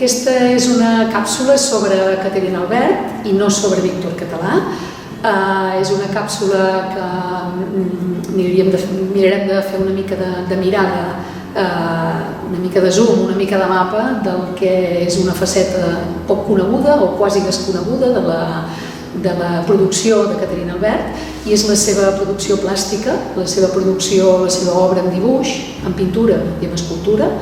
Aquesta és una càpsula sobre Caterina Albert i no sobre Víctor Català. És una càpsula que mirarem de fer una mica de mirada, una mica de zoom, una mica de mapa del que és una faceta poc coneguda o quasi desconeguda de la producció de Caterina Albert, i és la seva producció plàstica, la seva obra en dibuix, en pintura i en escultura.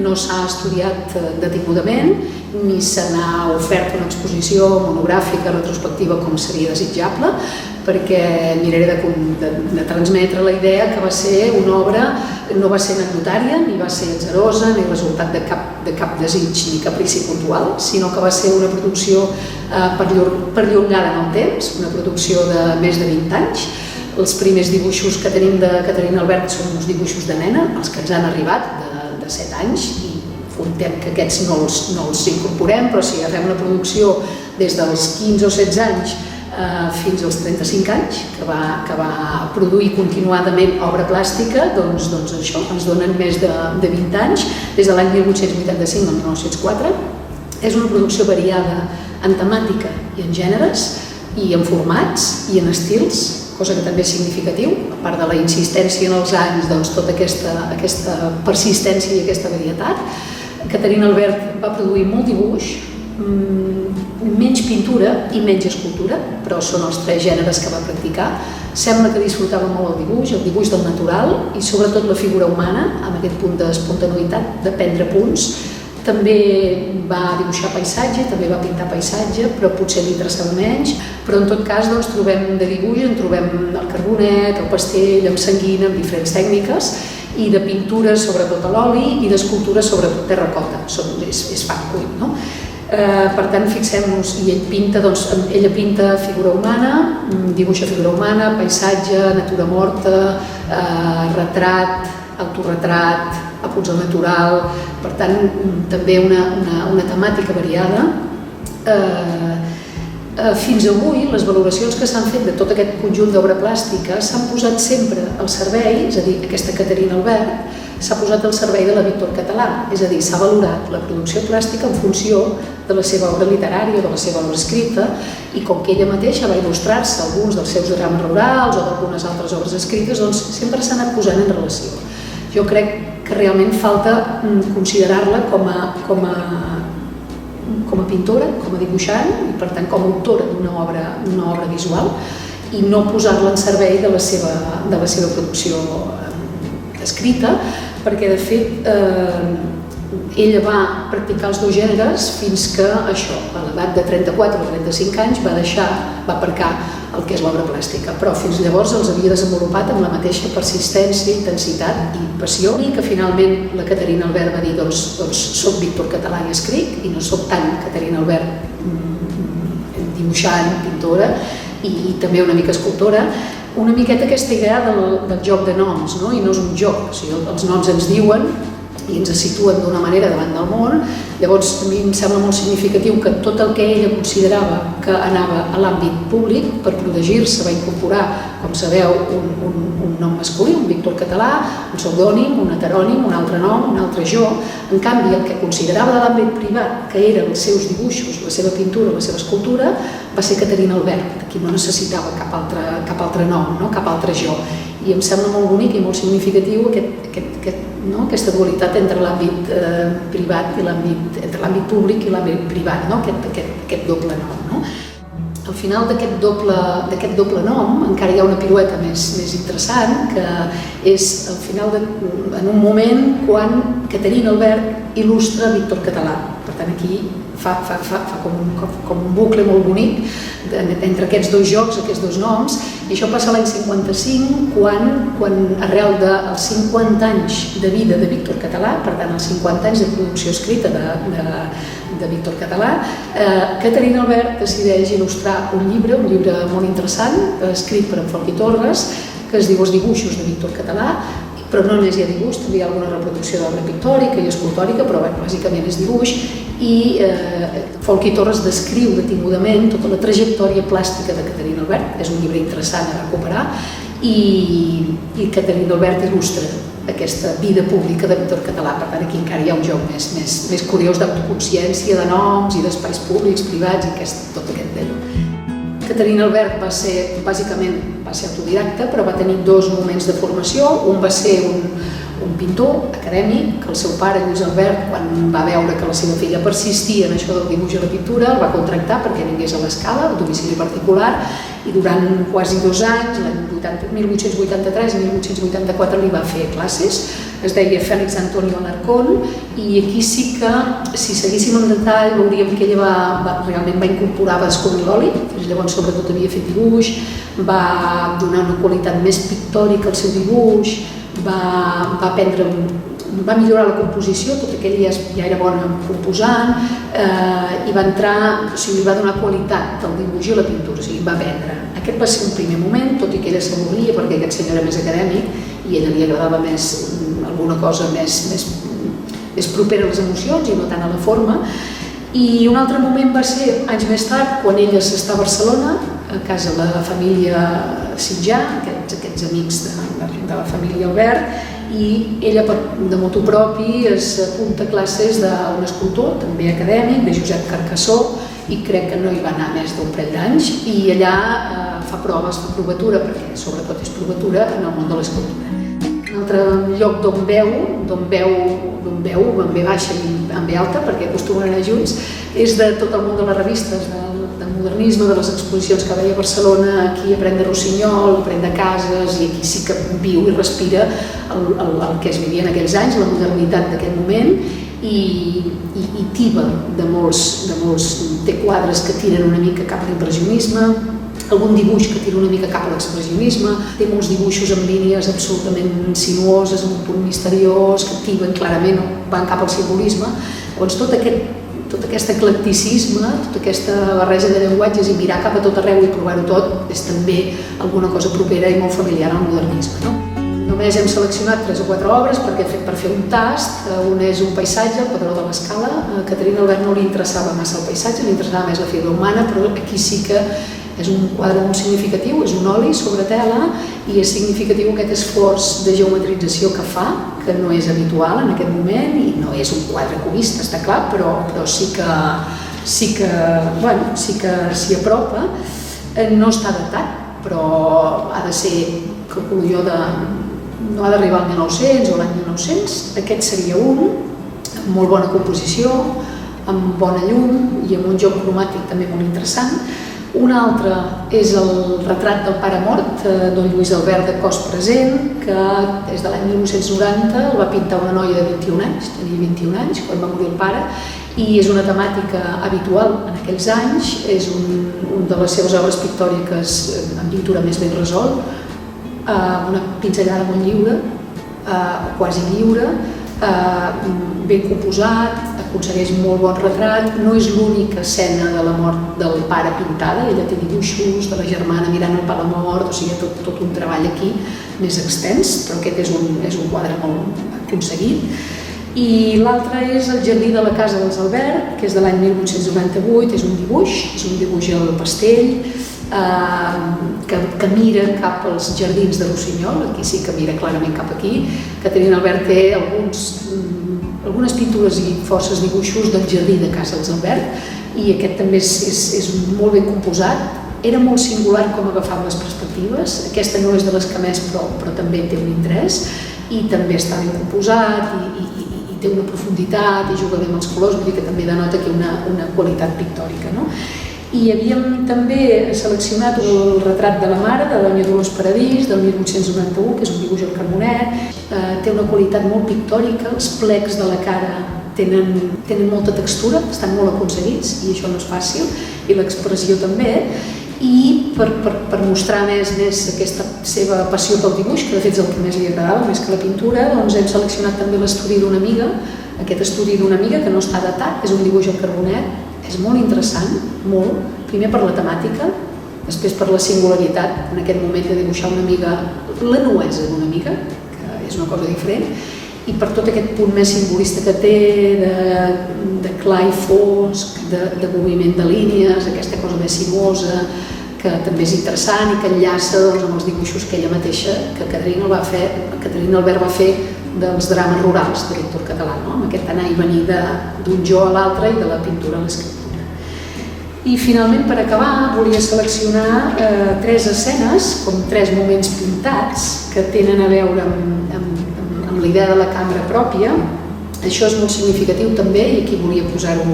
No s'ha estudiat detingudament, ni se n'ha ofert una exposició monogràfica, retrospectiva, com seria desitjable, perquè miraré de transmetre la idea que va ser una obra, no va ser anecdotària, ni va ser atzarosa, ni resultat de cap desig ni caprici puntual, sinó que va ser una producció perllongada en el temps, una producció de més de 20 anys. Els primers dibuixos que tenim de Caterina Albert són uns dibuixos de nena, els que ens han arribat de 7 anys, i fontem que aquests no els incorporem, però si agafem una producció des dels 15 o 16 anys fins als 35 anys, que va produir continuadament obra plàstica, doncs això ens donen més de 20 anys, des de l'any 1885 al 1904. És una producció variada en temàtica i en gèneres, i en formats i en estils, cosa que també és significatiu, a part de la insistència en els anys, doncs tota aquesta persistència i aquesta varietat. Caterina Albert va produir molt dibuix, menys pintura i menys escultura, però són els 3 gèneres que va practicar. Sembla que disfrutava molt el dibuix del natural i sobretot la figura humana, amb aquest punt d'espontaneïtat, de prendre punts. També va dibuixar paisatge, també va pintar paisatge, però potser li interessava menys. Però en tot cas trobem de dibuix, en trobem el carbonet, el pastell, amb sanguina, amb diferents tècniques, i de pintura sobretot a l'oli i d'escultura sobretot terracota, és fang cuit, no? Per tant, fixem-nos, i ella pinta figura humana, dibuixa figura humana, paisatge, natura morta, retrat, autorretrat, apunts al natural, per tant, també una temàtica variada. Fins avui, les valoracions que s'han fet de tot aquest conjunt d'obra plàstica s'han posat sempre al servei, és a dir, aquesta Caterina Albert s'ha posat al servei de la Víctor Català, és a dir, s'ha valorat la producció plàstica en funció de la seva obra literària o de la seva obra escrita, i com que ella mateixa va il·lustrar-se alguns dels seus drames rurals o d'algunes altres obres escrites, doncs sempre s'ha anat posant en relació. Jo crec que realment falta considerar-la com a pintora, com a dibuixant i per tant com a autora d'una obra visual, i no posar-la en servei de la seva producció escrita, perquè de fet ella va practicar els 2 gèneres fins que això, a l'edat de 34 o 35 anys, va aparcar el que és l'obra plàstica, però fins llavors els havia desenvolupat amb la mateixa persistència, intensitat i passió, i que finalment la Caterina Albert va dir soc Víctor Català i escric, i no soc tant Caterina Albert dibuixant, pintora i també una mica escultora. Una miqueta aquesta idea del joc de noms, no? I no és un joc, o sigui, els noms ens diuen i ens situen d'una manera davant del món. Llavors, a mi em sembla molt significatiu que tot el que ella considerava que anava a l'àmbit públic, per protegir-se, va incorporar, com sabeu, un nom masculí, un Víctor Català, un pseudònim, un heterònim, un altre nom, un altre jo. En canvi, el que considerava de l'àmbit privat, que eren els seus dibuixos, la seva pintura, la seva escultura, va ser Caterina Albert, qui no necessitava cap altre nom, cap altre jo. I em sembla molt bonic i molt significatiu aquesta dualitat entre l'àmbit privat i entre l'àmbit públic i l'àmbit privat, aquest doble nom. Al final d'aquest doble nom encara hi ha una pirueta més interessant, que és al final en un moment quan Caterina Albert il·lustra Víctor Català. Per tant, aquí fa com un bucle molt bonic entre aquests 2 jocs, aquests 2 noms, i això passa l'any 55, quan arrel dels 50 anys de vida de Víctor Català, per tant els 50 anys de producció escrita de Víctor Català, Caterina Albert decideix il·lustrar un llibre molt interessant, escrit per en Folchi Torres, que es diu Els dibuixos de Víctor Català, però no només hi ha dibuix, també hi ha alguna reproducció d'obra pictòrica i escultòrica, però bàsicament és dibuix, i Folchi Torres descriu detingudament tota la trajectòria plàstica de Caterina Albert. És un llibre interessant a recuperar, i Caterina Albert il·lustra aquesta vida pública de pintor català. Per tant, aquí encara hi ha un joc més curiós d'autoconsciència, de noms i d'espais públics, privats i tot aquest tema. Caterina Albert bàsicament va ser autodidacta, però va tenir dos moments de formació. Un va ser un pintor acadèmic, que el seu pare, Lluís Albert, quan va veure que la seva filla persistia en això del dibuix i la pintura, el va contractar perquè vingués a l'Escala, al domicili particular, i durant quasi 2 anys, l'any 1883 i 1884, li va fer classes. Es deia Félix Antonio Alarcón, i aquí sí que, si seguíssim en detall, veuríem que ella realment va incorporar, va descobrir l'oli, llavors sobretot havia fet dibuix, va donar una qualitat més pictòrica al seu dibuix, va millorar la composició, tot aquell ja era bona composant, i va entrar, o sigui, li va donar qualitat al dibuix i a la pintura, o sigui, va aprendre. Aquest va ser un primer moment, tot i que ella s'avorria perquè aquest senyor era més acadèmic i a ella li agradava més alguna cosa més propera a les emocions i no tant a la forma. I un altre moment va ser anys més tard, quan ella s'està a Barcelona, a casa de la família Sitjà, aquests amics de la família Albert, i ella de motu propi s'apunta a classes d'un escultor, també acadèmic, de Josep Carcassó, i crec que no hi va anar més d'un parell d'anys, i allà fa proves, fa provatura, perquè sobretot és provatura en el món de l'escultura. Un altre lloc d'on veu, amb B baixa i amb B alta, perquè acostumen a anar junts, és de tot el món de les revistes, del modernisme, de les exposicions que veia a Barcelona. Aquí aprèn de Rossinyol, aprèn de Casas, i aquí sí que viu i respira el que es vivia en aquells anys, la modernitat d'aquest moment, i tiba de molts, té quadres que tiren una mica cap a l'impressionisme, algun dibuix que tira una mica cap a l'expressionisme, té molts dibuixos amb línies absolutament sinuoses, amb un punt misteriós, que tiben clarament, van cap al simbolisme. Llavors tot aquest eclecticisme, tota aquesta barreja de llenguatges i mirar cap a tot arreu i provar-ho tot és també alguna cosa propera i molt familiar al modernisme. Només hem seleccionat 3 o 4 obres per fer un tast. Un és un paisatge, el Padró de l'Escala. A Caterina Albert no li interessava massa el paisatge, li interessava més la figura humana, però aquí sí que és un quadre molt significatiu, és un oli sobre tela, i és significatiu aquest esforç de geometrització que fa, que no és habitual en aquest moment, i no és un quadre cubista, està clar, però sí que s'hi apropa. No està datat, però ha de ser, calculo jo, no ha d'arribar al 1900 o l'any 1900. Aquest seria un, amb molt bona composició, amb bona llum i amb un joc cromàtic també molt interessant. Un altre és el retrat del pare mort, don Lluís Albert de cos present, que des de l'any 1990 el va pintar una noia de 21 anys, tenia 21 anys quan va morir el pare, i és una temàtica habitual en aquells anys, és una de les seves obres pictòriques amb pintura més ben resolt, una pinzellada molt lliure, quasi lliure, ben composat, aconsegueix molt bon retrat. No és l'única escena de la mort del pare pintada, ella té dibuixos de la germana mirant el pare mort, o sigui, tot un treball aquí més extens, però aquest és un quadre molt aconseguit. I l'altre és el Jardí de la Casa dels Albert, que és de l'any 1898, és un dibuix al pastell, que mira cap als jardins de Rossinyol, aquí sí que mira clarament cap aquí. Caterina Albert té algunes pintures i forces dibuixos del jardí de casa dels Albert, i aquest també és molt ben composat. Era molt singular com agafava les perspectives, aquesta no és de les que més, però també té un interès, i també està ben composat, i té una profunditat, i juga bé amb els colors, vull dir que també denota aquí una qualitat pictòrica. I havíem també seleccionat el retrat de la mare, de Doña Dolors Paradís, del 1891, que és un dibuix al carbonet. Té una qualitat molt pictòrica, els plecs de la cara tenen molta textura, estan molt aconseguits, i això no és fàcil, i l'expressió també. I per mostrar més aquesta seva passió pel dibuix, que de fet és el que més li agradava, més que la pintura, doncs hem seleccionat també l'estudi d'una amiga. Aquest estudi d'una amiga, que no està datat, és un dibuix al carbonet. És molt interessant, molt, primer per la temàtica, després per la singularitat en aquest moment de dibuixar una amiga, la nuesa d'una amiga, que és una cosa diferent, i per tot aquest punt més simbolista que té, de clar i fosc, de moviment de línies, aquesta cosa més sinuosa, que també és interessant i que enllaça doncs, amb els dibuixos que ella mateixa, que Caterina Albert va fer dels drames rurals de Víctor Català, no? Amb aquest anar i venir d'un jo a l'altre i de la pintura a l'escriptura. I finalment, per acabar, volia seleccionar 3 escenes, com 3 moments pintats, que tenen a veure amb la idea de la cambra pròpia. Això és molt significatiu també, i aquí volia posar-ho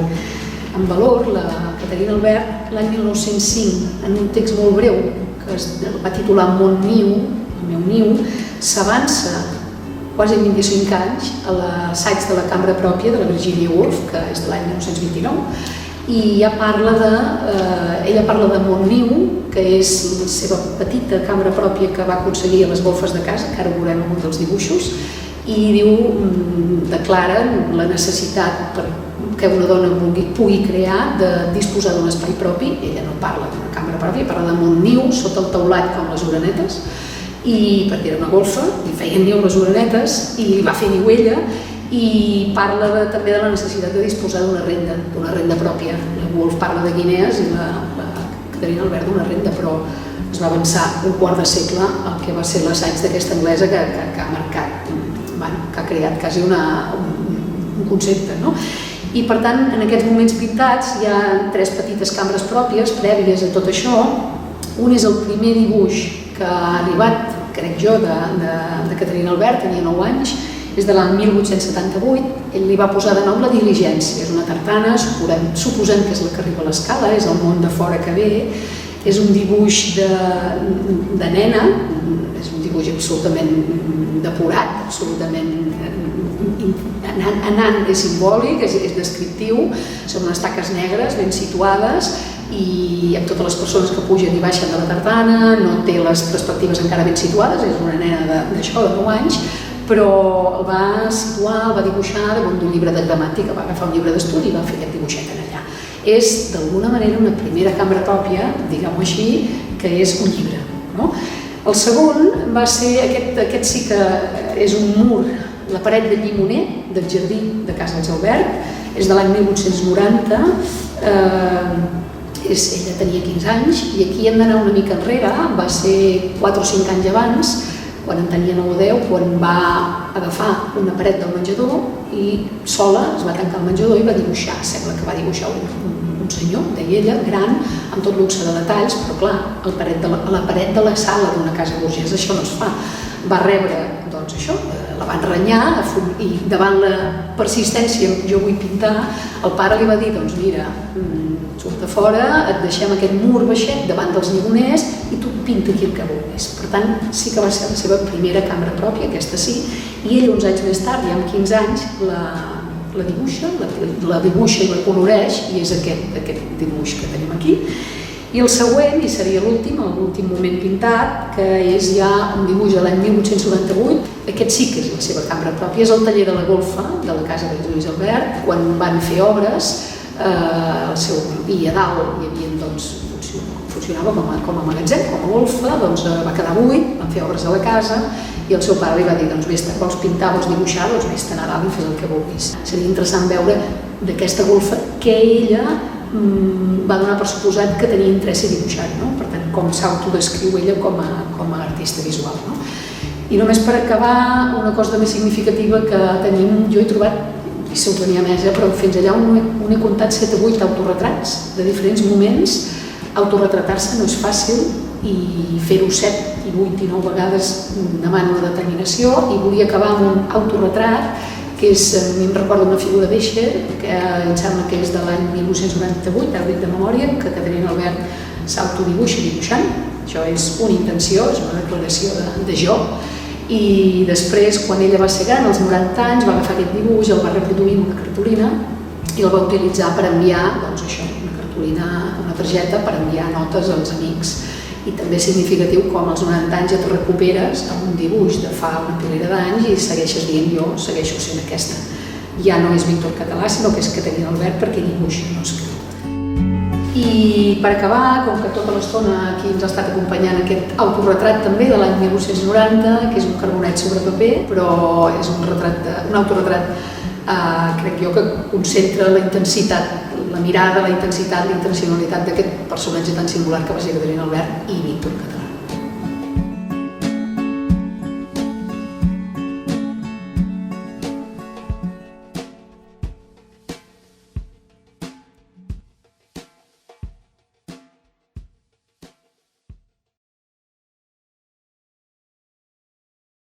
en valor. La Caterina Albert, l'any 1905, en un text molt breu, que es va titular Mon niu, el meu niu, s'avança quasi 25 anys a l'assaig de la cambra pròpia de la Virginia Woolf, que és de l'any 1929, i ella parla de Mon niu, que és la seva petita cambra pròpia que va aconseguir a les golfes de casa, que ara ho veurem en un dels dibuixos, i declara la necessitat que una dona pugui crear de disposar d'un espai propi. Ella no parla d'una cambra pròpia, parla de Mon niu, sota el teulat com les orenetes, i perquè era una golfa, li feien niu les orenetes i li va fer niu ella, i parla també de la necessitat de disposar d'una renda pròpia. La Woolf parla de guinees i la Caterina Albert d'una renda, però es va avançar un quart de segle el que va ser l'assaig d'aquesta anglesa que ha marcat, que ha creat quasi un concepte, no? I per tant, en aquests moments pintats hi ha 3 petites cambres pròpies prèvies a tot això. Un és el primer dibuix que ha arribat, crec jo, de Caterina Albert, tenia 9 anys, és de l'any 1878, ell li va posar de nom La diligència, és una tartana, suposem que és la que arriba a l'escala, és el món de fora que ve, és un dibuix de nena, és un dibuix absolutament depurat, absolutament anant, és simbòlic, és descriptiu, són unes taques negres ben situades i amb totes les persones que pugen i baixen de la tartana, no té les perspectives encara ben situades, és una nena d'això, de 9 anys, però el va situar, el va dibuixar damunt d'un llibre de gramàtica, va agafar un llibre d'estudi i va fer aquest dibuixet allà. És, d'alguna manera, una primera cambra pròpia, diguem-ho així, que és un llibre. El segon va ser, aquest sí que és un mur, la paret de llimoner del jardí de Casa dels Albert, és de l'any 1890, ella tenia 15 anys, i aquí hem d'anar una mica enrere, va ser 4 o 5 anys abans, quan en tenia 9 o 10, quan va agafar una paret del menjador i sola es va tancar al menjador i va dibuixar, sembla que va dibuixar un senyor, deia ella, gran, amb tot luxe de detalls, però clar, a la paret de la sala d'una casa burgesa això no es fa. Va rebre, doncs això, la van renyar i davant la persistència, jo vull pintar, el pare li va dir, doncs mira, surt a fora, et deixem aquest mur baixet davant dels llimoners i tu pinta aquí el que vulguis. Per tant, sí que va ser la seva primera cambra pròpia, aquesta sí, i ella uns anys més tard, ja amb 15 anys, la dibuixa i la coloreix, i és aquest dibuix que tenim aquí. I el següent, i seria l'últim moment pintat, que és ja un dibuix de l'any 1898, aquest sí que és la seva cambra pròpia, és el taller de la golfa de la casa de Lluís Albert, quan van fer obres, i a dalt hi havia, doncs, funcionava com a magatzem, com a golfa, doncs va quedar buit, van fer obres a la casa, i el seu pare li va dir, doncs vés-te, vols pintar, vols dibuixar, doncs vés-te a dalt i fes el que vulguis. Seria interessant veure d'aquesta golfa que ella va donar per suposat que tenia interès a dibuixar, no? Per tant, com s'autodescriu ella com a artista visual, no? I només per acabar, una cosa més significativa que tenim, jo he trobat, i se'l tenia més, però fins allà on he comptat 7 o 8 autorretrats de diferents moments. Autoretratar-se no és fàcil i fer-ho 7 i 8 i 9 vegades demana una determinació, i volia acabar amb un autorretrat que és, a mi em recorda una figura d'Escher, que em sembla que és de l'any 1998, ara ho dic de memòria, que Caterina Albert s'autodibuixa dibuixant. Això és una intenció, és una declaració de jo. I després, quan ella va ser gran, als 90 anys, va agafar aquest dibuix, el va reproduir en una cartolina i el va utilitzar per enviar, doncs això, una cartolina, una targeta per enviar notes als amics. I també és significatiu com als 90 anys ja te recuperes amb un dibuix de fa una pilera d'anys i segueixes dient jo segueixo sent aquesta. Ja no és Víctor Català, sinó que és Caterina Albert, perquè dibuixa, no escriu. I per acabar, com que tota l'estona aquí ens ha estat acompanyant aquest autorretrat també de l'any 1990, que és un carbonet sobre paper, però és un autorretrat crec jo que concentra la intensitat, la mirada, la intensitat, la intencionalitat d'aquest personatge tan singular que va ser Caterina Albert i Víctor Català.